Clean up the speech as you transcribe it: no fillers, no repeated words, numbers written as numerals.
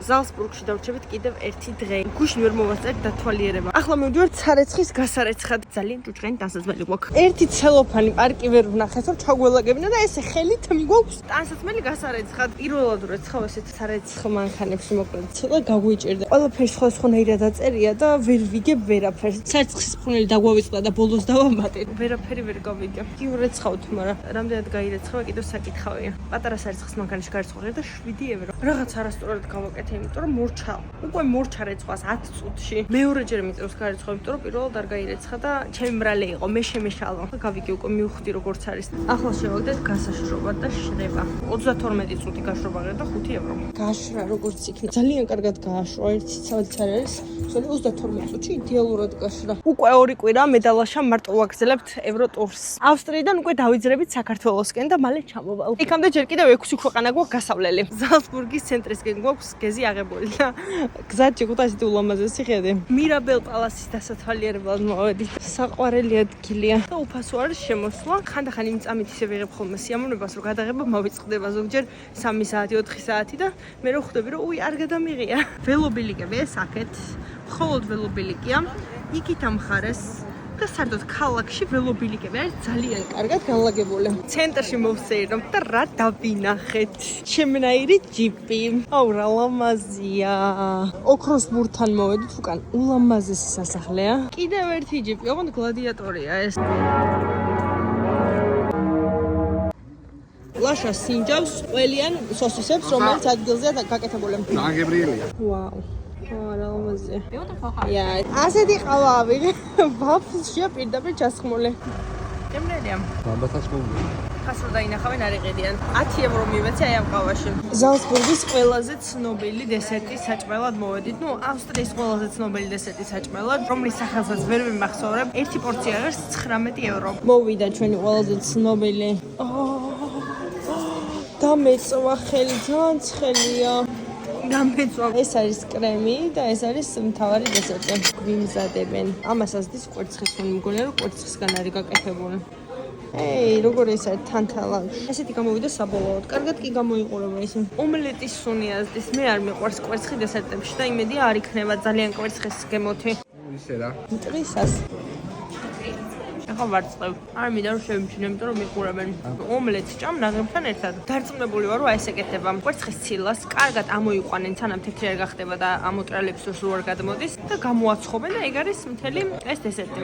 ზალცბურგში დავრჩებით კიდევ ერთი დღე. გუშინ ვერ მოვასწრეთ დათვალიერება. ახლა მივდივართ ცარეცხის გასარეცხად. ძალიან ჭუჭრენი დასაძმელი გვაქვს. ერთი ცელოფანი პარკი ვერ ვნახეთ, რომ ჩაგველაგებინა და ესე ხელით მიგვაქვს დასაძმელი გასარეცხად. პირველად რო ეცხავ ესეთ ცარეცხ მანქანებში მოკლედ ცოტა გაგვიჭირდა. ყველაფერი სხვადასხვანაირად დაწერია და ვერ ვიგებ ვერაფერს. ცერცხის ფხვნილი დაგვავიწყდა და ბოლოს დავამატეთ. ვერაფერი ვერ გავიგებ. კი ვრეცხავთ, მაგრამ რამდენად გაირეცხავ კიდევ საკითხავია. პატარა ცერცხის მანქანის გარიცხვა და 7 ევრო. რაღაც არასწორად გავაკეთე, იმიტომ რომ მორჩა. უკვე მორჩა რეცხვას 10 წუთში. მეორეჯერ მიწევს გარიცხვა, იმიტომ რომ პირველად არ გაირეცხა და ჩემი ბრალი იყო, მე შემეშალო. გავიგე უკვე მივხვდი როგორც არის. ახლა შევაგდეთ გასაშრობა და შრება. 32 წუთი გაშრობა და 5 ევრო. გაშრა როგორც იქნება. ძალიან კარგად გააშრა, ერთი ცალიც არ არის. 32 წუთში იდეალურად გაშრა. უკვე ორი კვირა მე და ლაშა მარტო ვაგრძელებთ ევროტურს. ავსტრიიდან უკვე დავიძრებით საქართველოსკენ და მალე ჩამოვალ. იქამდე ჯერ კიდევ 6 ქვეყანა გვაქვს გასავლელი. ზალცბურგის ცენტრისკენ გვაქვს გეზი აღებული და გზად ჯგუტაში თუ ულამაზესი ხედი. მირაბელ პალასის დასათვალიერებლად მოვედით. საყვარელი ადგილია და უფასო არის შემოსვლა. ხანდახან იმ წამით ისე ვიღებ ხოლმე სიამოვნებას, რომ გადაღება მოვიწყდება ზოგჯერ 3 საათი, 4 საათი და მე რო ხვდები, რომ უი არ გადამიღია. ველობილიკები ეს აქეთ. მხოლოდ ველობილიკია. იქით ამ მხარეს და საერთოდ ქალაქში ველობილიკები არის ძალიან კარგად განლაგებული. ცენტრში მოვსეირნობთ და რა დავინახეთ? ჩემნაირი ჯიპი. აუ რა ლამაზია. ოქროს ბურთან მოვედით უკან. ულამაზესი სასახლეა. კიდევ ერთი ჯიპი, ოღონდ გლადიატორია ეს. ლაშა სინჯავს ყველიან სოსისებს, რომელიც ადგილზეა გაკეთებული. ნაგებრიელია. ვაუ. რა ლამაზია. Ja, ასეთი ყავავი. ვაფლშია პირდაპირ ჩასხმული. გემრიელია. ბამბათაც მოვიდა. ხასრო დაინახავენ არ იყედიან. 10 ევრო მივეცე აი ამ ყავაში. ზალცბურგის ყველაზე ცნობილი დესერტის საჭმელად მოვედით. ნუ ავსტრიის ყველაზე ცნობილი დესერტის საჭმელად, რომლის სახელსაც ვერ ვიმახსოვრებ. ერთი პორცია არის 19 ევრო. მოვიდა ჩვენი ყველაზე ცნობილი. და მეწვა ხელი, ძალიან ცხელია. ეს არის კრემი და ეს არის მთავარი დესერტი. გვიმზადებენ. ამასაც დის კვერცხისგან მგონია რომ კვერცხისგან არის გაკეთებული. როგორ ეს არის თანთალაკში. ესეთი გამოვიდა საბოლოოდ. კარგად კი გამოიყურება ისე. ომლეტის სუნიაზდის მე არ მიყვარს კვერცხი დესერტებში და იმედია არ იქნება ძალიან კვერცხის გემოთი. ისე რა. მტრისას. ახლა ვარწყევ. არ მინდა რომ შევიმჩნევ, იმიტომ რომ მიყურებენ. ომლეტს ჭამ ნაღებთან ერთად. დარწმუნებული ვარ, რომ აი ეს ეკეთება. კვერცხის ცილას კარგად ამოიყვანენ, სანამ თეთრი არ გახდება და ამოტრალებს როს რო არ გადმოდის და გამოაცხობენ და ეგ არის მთელი ეს დესერტი.